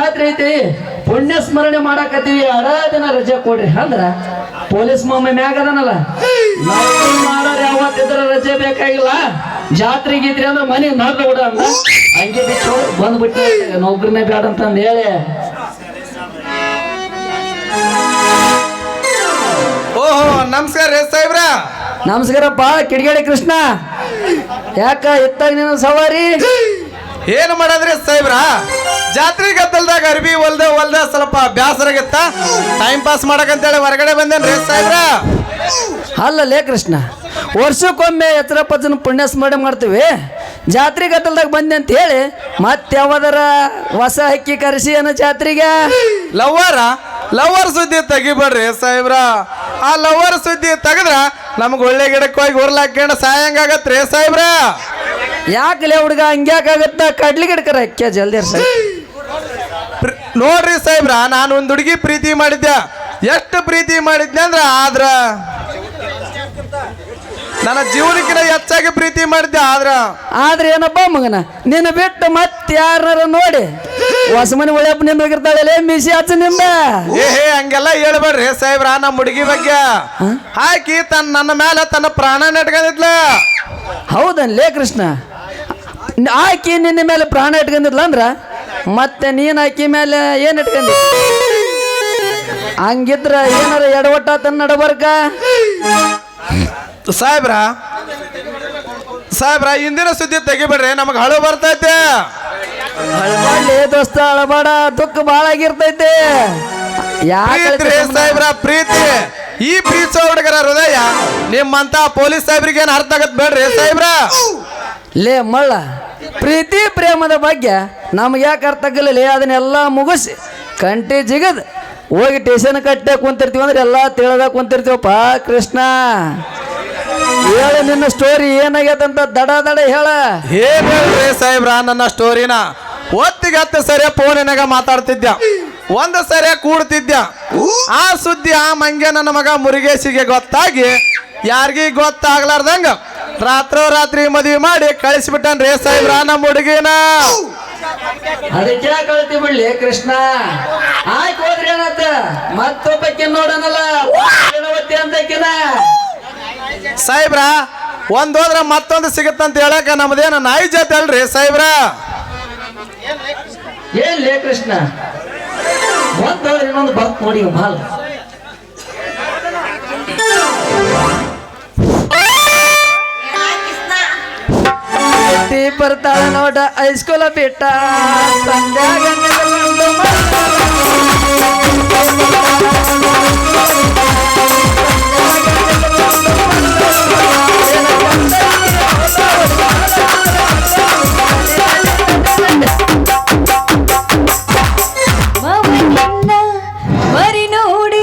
ಜಾತ್ರೆ ಐತಿ ಪುಣ್ಯ ಸ್ಮರಣೆ ಮಾಡಾಕತ್ತೀವಿ 6 ದಿನ ರಜೆ ಕೊಡ್ರಿ ಅಂದ್ರ ಪೊಲೀಸ್ ಮಾಮ ಮ್ಯಾಗ ಅದನಲ್ಲ ನೌಕರಿ ಮಾಡೋರು ಯಾವತ್ತಿದ್ರ ರಜೆ ಬೇಕಾಗಿಲ್ಲ ಜಾತ್ರೆ ಗೀತ್ರಿ ಅಂದ್ರೆ ಮನೆ ನಡ್ದ ಬಿಡ ಅಂದ ಹಂಗೆ ಬಿಟ್ಟು ಬಂದ್ಬಿಟ್ಟು ನೌಕರಿನೇ ಬೇಡ ಅಂತಂದು ಹೇಳಿ ಓಹೋ ನಮಸ್ಕಾರ ರೀ ಸಾಹೇಬ್ರ. ನಮಸ್ಕಾರಪ್ಪ ಕಿಡಿಗೇಡಿ ಕೃಷ್ಣ. ಯಾಕ ಎತ್ತಾಗ ನೀನು ಸವಾರಿ ಏನು ಮಾಡದ್ರಿ ಸಾಹೇಬ್ರ? ಜಾತ್ರೆ ಗದ್ದಲ್ದಾಗ ಅರ್ಬಿ ಹೊಲ್ದ ಸ್ವಲ್ಪ ಬ್ಯಾಸರಾಗಿತ್ತ, ಟೈಮ್ ಪಾಸ್ ಮಾಡಕಂತೇಳಿ ಹೊರಗಡೆ ಬಂದೇನ್ರಿ ಸಾಹೇಬ್ರ. ಅಲ್ಲಲ್ಲೇ ಕೃಷ್ಣ, ವರ್ಷಕ್ಕೊಮ್ಮೆ ಎತ್ತರ ಪಜ್ಜನ ಪುಣ್ಯ ಸ್ಮರಣೆ ಮಾಡ್ತೀವಿ, ಜಾತ್ರೆ ಗದ್ದಲ್ದಾಗ ಬಂದೆ ಅಂತ ಹೇಳಿ ಮತ್ತೆ ಯಾವ್ದಾರ ಹೊಸ ಹಕ್ಕಿ ಕರೆಸಿ ಅನ್ನೋ ಜಾತ್ರೆಗೆ ಲವರ್ ಸುದ್ದಿ ತೆಗಿಬೇಡ್ರಿ ಸಾಹೇಬ್ರ. ಆ ಲವರ್ ಸುದ್ದಿ ತೆಗದ್ರ ನಮ್ಗೆ ಒಳ್ಳೆ ಗಿಡಕ್ಕೆ ಹೋಗಿ ಉರ್ಲಾಕೊಂಡು ಸಾಯಂಗಾಗತ್ರಿ ಸಾಹೇಬ್ರ. ಯಾಕಲೇ ಹುಡುಗ ಹಂಗ್ಯಾಕಾಗತ್ತ? ಕಡ್ಲಿ ಗಿಡಕರ ಅಕ್ಕ ಜಲ್ದಿ ನೋಡ್ರಿ ಸಾಹೇಬ್ರ, ನಾನು ಒಂದು ಹುಡುಗಿ ಪ್ರೀತಿ ಮಾಡಿದ್ದೆ. ಎಷ್ಟು ಪ್ರೀತಿ ಮಾಡಿದ್ನೆ ಆದ್ರ ನನ್ನ ಜೀವನಕ್ಕಿಂತ ಹೆಚ್ಚಾಗಿ ಪ್ರೀತಿ ಮಾಡಿದ್ದೆ. ಆದ್ರೆ ಏನಪ್ಪ ಮಗನ, ನಿನ್ನ ಬಿಟ್ಟು ಮತ್ತೆ ಯಾರ ನೋಡಿ ಹೊಸ ಮನೆ ಒಳ್ಳೆಪ್ಪ ನಿಂದ ಹೋಗಿರ್ತಾಳೆ ಮಿಸಿ ಹಚ್ಚ ನಿಂದ. ಹಂಗೆಲ್ಲ ಹೇಳ್ಬೇಡ್ರಿ ಸಾಹೇಬ್ರ. ನಮ್ಮ ಹುಡುಗಿ ಬಗ್ಗೆ ಹಾಕಿ ನನ್ನ ಮೇಲೆ ತನ್ನ ಪ್ರಾಣ ನೆಟ್ಕೊಂಡಿದ್ಲ. ಹೌದನ್ಲೇ ಕೃಷ್ಣ, ಆಕಿ ನಿನ್ನ ಮೇಲೆ ಪ್ರಾಣ ಇಟ್ಕೊಂಡಿದ್ಲ ಅಂದ್ರ ಮತ್ತೆ ನೀನ್ ಆಕಿ ಮೇಲೆ ಏನ್ ಇಟ್ಕೊಂಡಿ? ಹಂಗಿದ್ರ ಏನಾರ ಎಡವಟ್ಟ ತನ್ನ ನಡಬರ್ಕ ಸಾಹೇಬ್ರ ಇಂದಿನ ಸುದ್ದಿ ತೆಗಿಬೇಡ್ರಿ, ನಮಗ್ ಹಳು ಬರ್ತೈತೆ. ಅಳಬಾಡ್ಲಿ ದೋಸ್ತ, ಅಳಬಾಡ, ದುಃಖ ಬಾಳ ಆಗಿರ್ತೈತೆ. ಸಾಹೇಬ್ರ ಪ್ರೀತಿ, ಈ ಪ್ರೀತಿಸೋ ಹುಡುಗರ ಹೃದಯ ನಿಮ್ಮಂತ ಪೊಲೀಸ್ ಸಾಹೇಬ್ರಿಗೆ ಏನ್ ಅರ್ಥ ಆಗತ್ ಬೇಡ್ರಿ ಸಾಹೇಬ್ರ. ಲೇ ಮಳ್ಳ, ಪ್ರೀತಿ ಪ್ರೇಮದ ಬಗ್ಗೆ ನಮ್ಗೆ ಯಾಕೆ ಅರ್ಥ ಆಗಲ್ಲ? ಅದನ್ನೆಲ್ಲ ಮುಗಿಸಿ ಕಂಟಿ ಜಿಗದ್ ಹೋಗಿ ಟೇಷನ್ ಕಟ್ಟೆ ಕುಂತಿರ್ತೀವಿ ಅಂದ್ರೆ ಎಲ್ಲ ತಿಳದ ಕುಂತಿರ್ತೀವಪ್ಪ ಕೃಷ್ಣ. ಹೇಳ ನಿನ್ನ ಸ್ಟೋರಿ ಏನಾಗ್ಯದಂತ ದಡ ಹೇಳ. ಏನ್ ಹೇಳ್ರಿ ಸಾಹೇಬ್ರ, ನನ್ನ ಸ್ಟೋರಿನ ಒತ್ತಿಗೆ 10 ಸರಿ ಫೋನಿನಾಗ ಮಾತಾಡ್ತಿದ್ದ, ಒಂದು ಸರಿ ಕೂಡ್ತಿದ್ದ. ಆ ಸುದ್ದಿ ಆ ಮಂಗೆ ನನ್ನ ಮಗ ಮುರುಗೇಶಿಗೆ ಗೊತ್ತಾಗಿ ಯಾರಿಗಿ ಗೊತ್ತಾಗ್ಲಾರ್ದಂಗ ರಾತ್ರಿ ಮದುವೆ ಮಾಡಿ ಕಳಿಸ್ಬಿಟ್ಟನ್ರಿ ಸಾಹೇಬ್ರ ನಮ್ಮ ಹುಡುಗಿನ. ಅದಕ್ಕೆ ಕಳ್ತಿ ಬಿಡ್ಲಿ ಕೃಷ್ಣ. ಆಯ್ತು ಹೋದ್ರಿ ಏನತ್ತ ಮತ್ತೊಬ್ಬಕ್ಕೆ ನೋಡನಲ್ಲ ಅಂತಕಿನ ಸಾಹೇಬ್ರ. ಒಂದ್ ಹೋದ್ರ ಮತ್ತೊಂದು ಸಿಗುತ್ತಂತ ಹೇಳಕ ನಮ್ದೇನ ನಾಯಿ ಜಾತಿ ಅಲ್ರಿ ಸಾಹೇಬ್ರ. ಏನ್ಲೇ ಕೃಷ್ಣ, ಒಂದ್ ಹೋದ್ರೆ ಇನ್ನೊಂದು ಬರ್ತ್ ನೋಡಿ ಮಾಲ್. ಬರ್ತಾಳ ನೋಡ ಹೈಸ್ಕೂಲ ಬಿಟ್ಟ ಸಂಧ್ಯಾಗ ಮರಿ ನೋಡಿ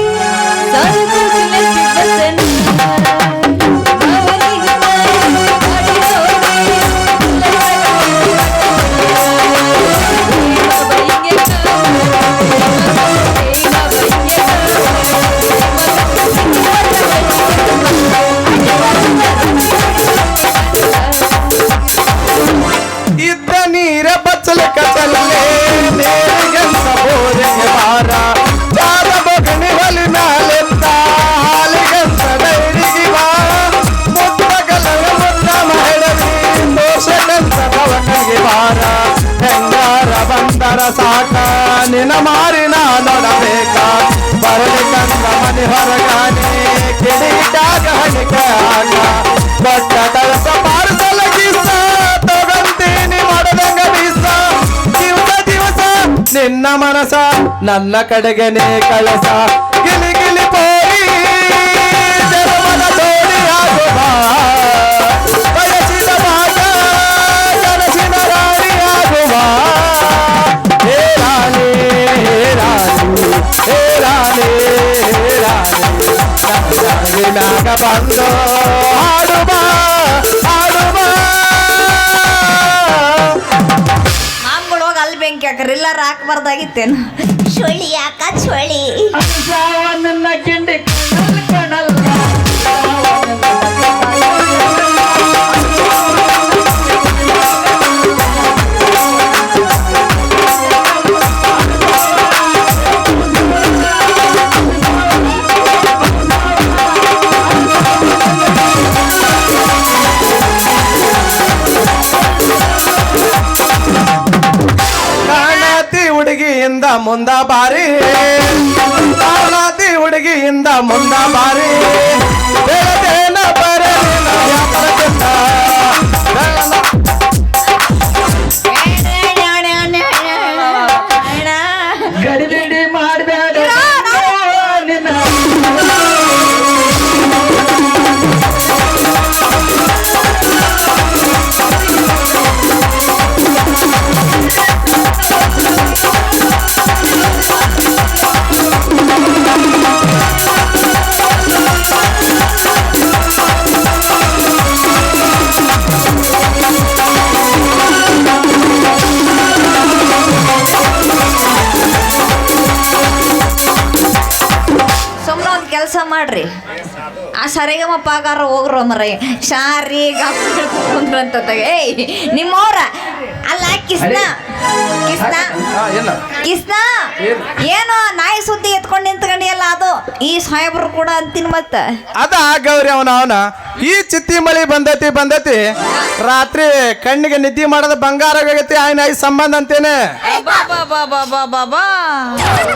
ಸಾಕ ನಿನ್ನ ಮಾರಿನ ನೋಡಬೇಕ ಬರಲಿ ಕಂದ ಮನೆ ಹೊರಗಾನೆ ಕಿಡಿದಾಗ ಹಣಿಕ ದೊಡ್ಡ ತಳಸ ಪಾರ್ಸಲ ಕಿಸ ತಗೊಂತೀನಿ ಮಾಡದಂಗ ಬೀಸ ದಿವಸ ನಿನ್ನ ಮನಸ ನನ್ನ ಕಡೆಗೆನೆ ಕಳಸ ಗಿಲಿ ಗಿಲಿ ಪೋರಿ ಜರಮನ ತೋಡಿ ಆಗುವ ಬಯಸಿದ ಮಾತ ಕನಸಿನ ರಾಣಿ ಆಗುವ. ಮ್ಯಾಗ ಬಂದು ಆಡುವ ಮಾಮ್ಗಳು ಹೋಗಿ ಅಲ್ಲಿ ಬೆಂಕಿ ಹಾಕ್ರಿ ಇಲ್ಲ ಹಾಕ್ಬಾರ್ದಾಗಿತ್ತೇನು? ಚೊಳಿ ಯಾಕ ಚೊಳಿ ನನ್ನ ಕಿಂಡಿ ಕಣಲ್ಲ ಹುಡುಗಿಯಿಂದ ಮುಂದ ಬಾರಿ ಬಾಳಾದಿ ಹುಡುಗಿಯಿಂದ ಮುಂದ ಬಾರಿ ಬೆಳದೇನ ಬರೇನ ವ್ಯಾಪಾರದಿಂದ ಗಡಿಬಿಡಿ ಮಾಡಬೇಡ ನಿನ್ನ ಸುಮ್ಮನೆ ಒಂದು ಕೆಲಸ ಮಾಡ್ರಿ ಆ ಸರಿಗಮ್ಮ ಪಾಗಾರ ಹೋಗ್ರು ಮರ ಶಾರಿ ಕುಂದ್ರಂತ ಏಯ್ ನಿಮ್ಮವ್ರ ಅಲ್ಲ ಕಿಸ್ನ ಕಿಸ್ನ ಕಿಸ್ನ ಏನೋ ನಾಯಿ ಸುದ್ದಿ ಎತ್ಕೊಂಡು ನಿಂತ್ಕೊಂಡಿಯಲ್ಲ ಅದು ಈ ಸಾಹೇಬ್ರು ಕೂಡ ಅಂತೀನಿ ಮತ್ತ ಅದ ಗೌರಿ ಅವನ ಈ ಚಿತ್ತಿ ಮಳಿ ಬಂದತಿ ರಾತ್ರಿ ಕಣ್ಣಿಗೆ ನಿದ್ದೆ ಮಾಡೋದು ಬಂಗಾರ ಆಗೈತಿ ಆಯ್ನ ಈ ಸಂಬಂಧ ಅಂತೇನೆ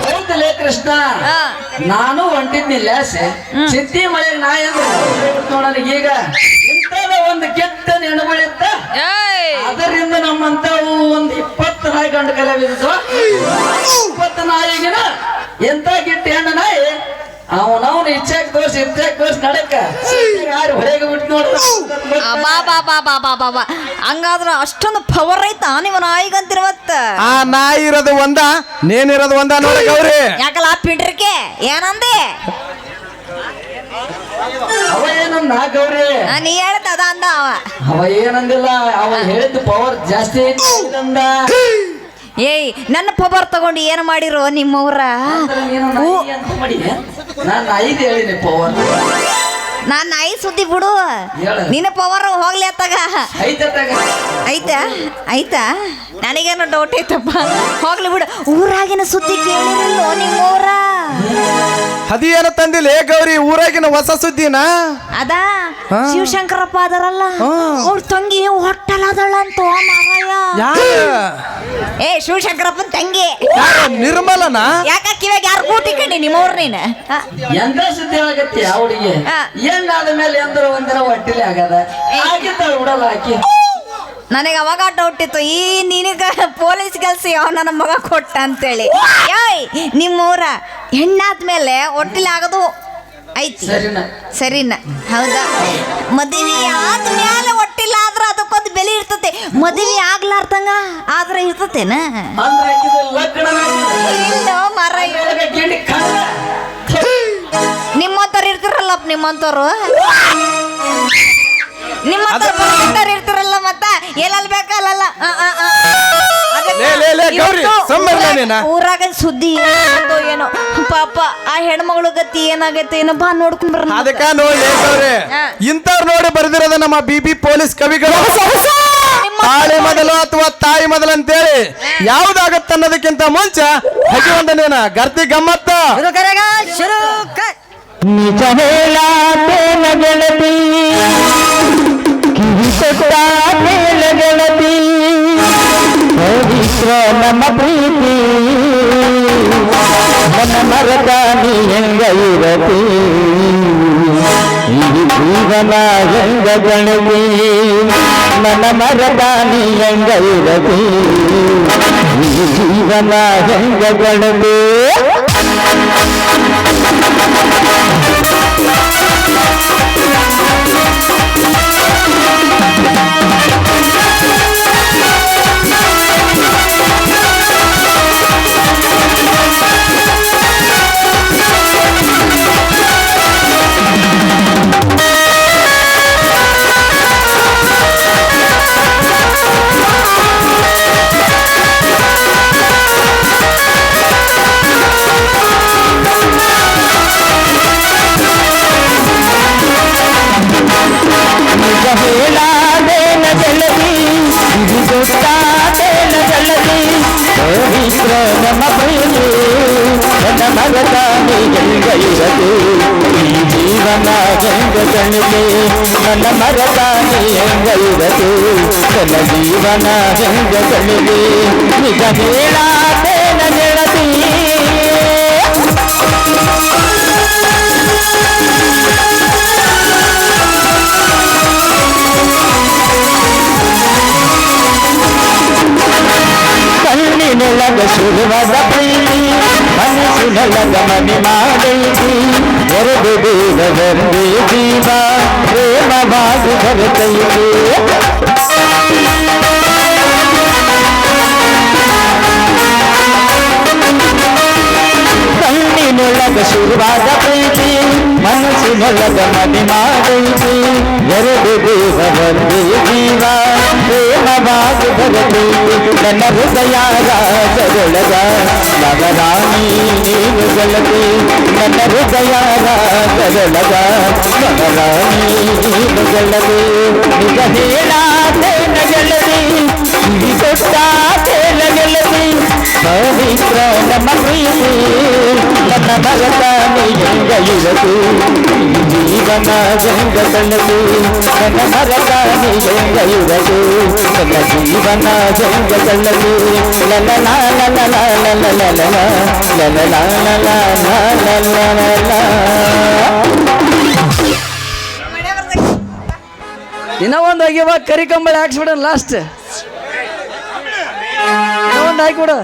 ಹೌದಲೇ ಕೃಷ್ಣ ನಾನು ಹೊಂಟಿದ್ನಿಲ್ಲ ಚಿತ್ತಿ ಮಳೆ ನಾಯಿ ಅಂದ್ರೆ ಈಗ ಇಂಥದ ಒಂದು ಕೆಟ್ಟ ನೆನಗಳಿತ್ತ ಅದರಿಂದ ನಮ್ಮಂತವು ಒಂದು 20 ನಾಯಿ ಗಂಡು ಕಲೆ ಬಿದ್ದು 20 ನಾಯಿಗಿನ ಎಂತ ಕೆಟ್ಟ ಹೆಣ್ಣು ನಾಯಿ ಅವನವನು ಇಚ್ಛಾಕ್ ತೋರ್ಸಿ ನಡಕ ಯಾರು ಹೊರಗೆ ಬಿಟ್ಟು ನೋಡ್ದ ಹಂಗಾದ್ರ ಅಷ್ಟೊಂದು ಪವರ್ ಐತಾ ನಿಮ್ಮ ನಾಯಿಗಂತಿರುವತ್ತ ಆ ನಾಯಿ ಇರೋದು ಒಂದ ನೇನಿರೋದು ಒಂದ ನೋಡಿ ಗೌರಿ ಯಾಕಲ್ಲ ಪಿಂಡ್ರಿಕೆ ಏನಂದೆ ಅವ ಏನಂದ ಗೌರಿ ನೀ ಹೇಳ್ದ ಅದ ಅಂದ ಅವ ಏನಂದಿಲ್ಲ ಅವ ಹೇಳಿದ್ದು ಪವರ್ ಜಾಸ್ತಿ ಐತಿ ಅಂದ ಏಯ್ ನನ್ನ ಪವರ್ ತಗೊಂಡು ಏನು ಮಾಡಿರೋ ನಿಮ್ಮವ್ರ ನಾನು ಐದು ಹೇಳಿನಿ ಪವರ್ ನಾನು ನಾಯಿ ಸುದ್ದಿ ಬಿಡು ನಿನ್ನ ಪವರ್ ಹೋಗ್ಲಿ ಅತ್ತಾಗ ಆಯ್ತಾ ಆಯ್ತಾ ನನಗೇನೋ ಡೌಟ್ ಐತಪ್ಪ ಹೋಗ್ಲಿ ಬಿಡು ಊರಾಗಿನ ಸುದ್ದಿ ಕೇಳಿರಲ್ಲೋ ನಿಮ್ಮವ್ರ ಅದೇನು ತಂದಿಲ್ಲ ಗೌರಿ ಊರಾಗಿನ ಹೊಸ ಸುದ್ದಿನ ಅದ ಶಿವಶಂಕರಪ್ಪ ಅದರಲ್ಲ ಅವ್ರ ತಂಗಿ ಹೊಟ್ಟಲಾದಳಂತ ಮಾರಾಯ ಏ ಶಿವಶಂಕರಪ್ಪನ ತಂಗಿ ನಿರ್ಮಲನ ಯಾಕ ಕಿವಾಗ ಯಾರು ಕೂಟಿ ಕಂಡಿ ನಿಮ್ಮವ್ರ ನೀನು ಎಂತ ಸುದ್ದಿ ಆಗತ್ತೆ ಅವಳಿಗೆ ಏನಾದ ಮೇಲೆ ಎಂದ್ರ ಒಂದಿನ ಹೊಟ್ಟಿಲೆ ಆಗದ ಆಗಿದ್ದಾಳ ಬಿಡಲ್ಲ ಆಕಿ ನನಗೆ ಅವಾಗ ಡೌಟ್ ಇತ್ತು ಈ ನಿನಗ ಪೊಲೀಸ್ ಕೆಲಸ ಯಾವ ನನ್ನ ಮಗ ಕೊಟ್ಟ ಅಂತೇಳಿ ಯಾಯ್ ನಿಮ್ಮೂರ ಹೆಣ್ಣಾದ್ಮೇಲೆ ಹೊಟ್ಟಿಲೆ ಆಗೋದು ಐತಿ ಸರಿನ ಹೌದಾ ಮದುವೆ ಆದ್ಮೇಲೆ ಹೊಟ್ಟಿಲ್ಲ ಆದ್ರ ಅದಕ್ಕೊಂದು ಬೆಲೆ ಇರ್ತತೆ ಮದುವೆ ಆಗ್ಲಾರ್ದಂಗ ಆದ್ರೆ ಇರ್ತತೇನ ಮರ ನಿಮ್ಮಂತವ್ರು ಇರ್ತಿರಲ್ಲಪ್ಪ ನಿಮ್ಮಂತವ್ರು ನಿಮ್ಮಂತವ್ರು ಇರ್ತಿರಲ್ಲ ಮತ್ತ ಎಲ್ಲಲ್ಲಿ ಬೇಕಲ್ಲ ಊರಾಗ ಸುದ್ದಿ ಏನೋ ಪಾಪ ಆ ಹೆಣ್ಮಗಳು ಗತಿ ಏನಾಗೈತೆ ಏನೋ ಬಾ ನೋಡ್ಕೊಂಡ್ ಬರ ಅದಕ್ಕ ನೋಡಿ ಇಂಥವ್ರು ನೋಡಿ ಬರೆದಿರೋದ ನಮ್ಮ ಬಿಬಿ ಪೊಲೀಸ್ ಕವಿಗಳು ತಾಳಿ ಮೊದಲು ಅಥವಾ ತಾಯಿ ಮೊದಲು ಅಂತೇಳಿ ಯಾವ್ದಾಗತ್ತ ಅನ್ನೋದಕ್ಕಿಂತ ಮುಂಚೆ ಹಗಿ ಒಂದನೇನ ಗರ್ತಿ ಗಮ್ಮತ್ತ ನಿಜ ಹೇಳಾತೇನ ಗೆಳತಿ ಕಿವಿಕೊಟ್ಟಾತೇನ ಗೆಳತಿ ಪವಿತ್ರ ನಮ್ಮ ಪ್ರೀತಿ ನನ್ನ ಮರದಾನಿ ಹೆಂಗ ಇರತಿ ಈ ಜೀವನ ಹೆಂಗ ಗಣತಿ ನನ್ನ ಮರದಾನಿ ಹೆಂಗ ಇರತಿ ಈ ಜೀವನ ಹೆಂಗ ಗಣತಿ ನನ್ನ ಮರದಾನಿ ಹೆಂಗೈರತು ನನ್ನ ಜೀವನ ಹೆಂಗ ಕಣಿಗೆ ನಿಜ ಹೇಳಾತೇನ ಕಣ್ಣಿನೊಳಗ ಶುರುವಾದ ಪ್ರೀತಿ ಮನಸ್ಸಿನೊಳಗ ಮನೆ ಮಾಡೈತಿ ಎರಡು ಬೇಗ ಒಂದೇ ಜೀವ ಪ್ರೇಮವಾಗಿ ಬರುತ್ತೈತಿ ಕಣ್ಣಿನೊಳಗ ಶುರುವಾದ ಪ್ರೀತಿ ಮನಸ್ಸಿನೊಳಗ ಮನೆ ಮಾಡೈತಿ ಎರಡು ಬೇಗ ಒಂದೇ ಜೀವ ಪ್ರೇಮವಾಗಿ ಬರುತ್ತೈತಿ ನನ್ನ ಹೃದಯ ರಾಜದೊಳಗ ನವರಾಣಿ ನೀನು ಗೆಳತಿ ನನ್ನ ಹೃದಯ ರಾಜದೊಳಗ ನವರಾಣಿ ನೀನು ಗೆಳತಿ ನಿಜ ಹೇಳಾತೇನ ಗೆಳತಿ ಕಿವಿ ಕೊಟ್ಟಾತೇನ ಗೆಳತಿ ಪವಿತ್ರ ನಮ್ಮ ಪ್ರೀತಿ ನನ್ನ ಮರತಾನೆ ಹೆಂಗ ಯುವತಿ ಜೀವನ ಜಂಗ ಕಳತಿ ನನ್ನ ಮರತಾನೆ ಹೆಂಗ ಯುವತಿ ನನ್ನ ಜೀವನ ಜಂಗ ಕಳತಿ ಲಲ ಲಾಲ ಲಾಲ ಲಲ ಲಲ ಲಾಲ ಲಾಲ ಇನ್ನೂ ಒಂದು ಆಗಿವಾಗ ಕರಿ ಕಂಬಳಿ ಹಾಕ್ಸ್ಬಿಡ ಲಾಸ್ಟ್ ಇನ್ನೂ ಒಂದು ಹಾಕಿಬಿಡು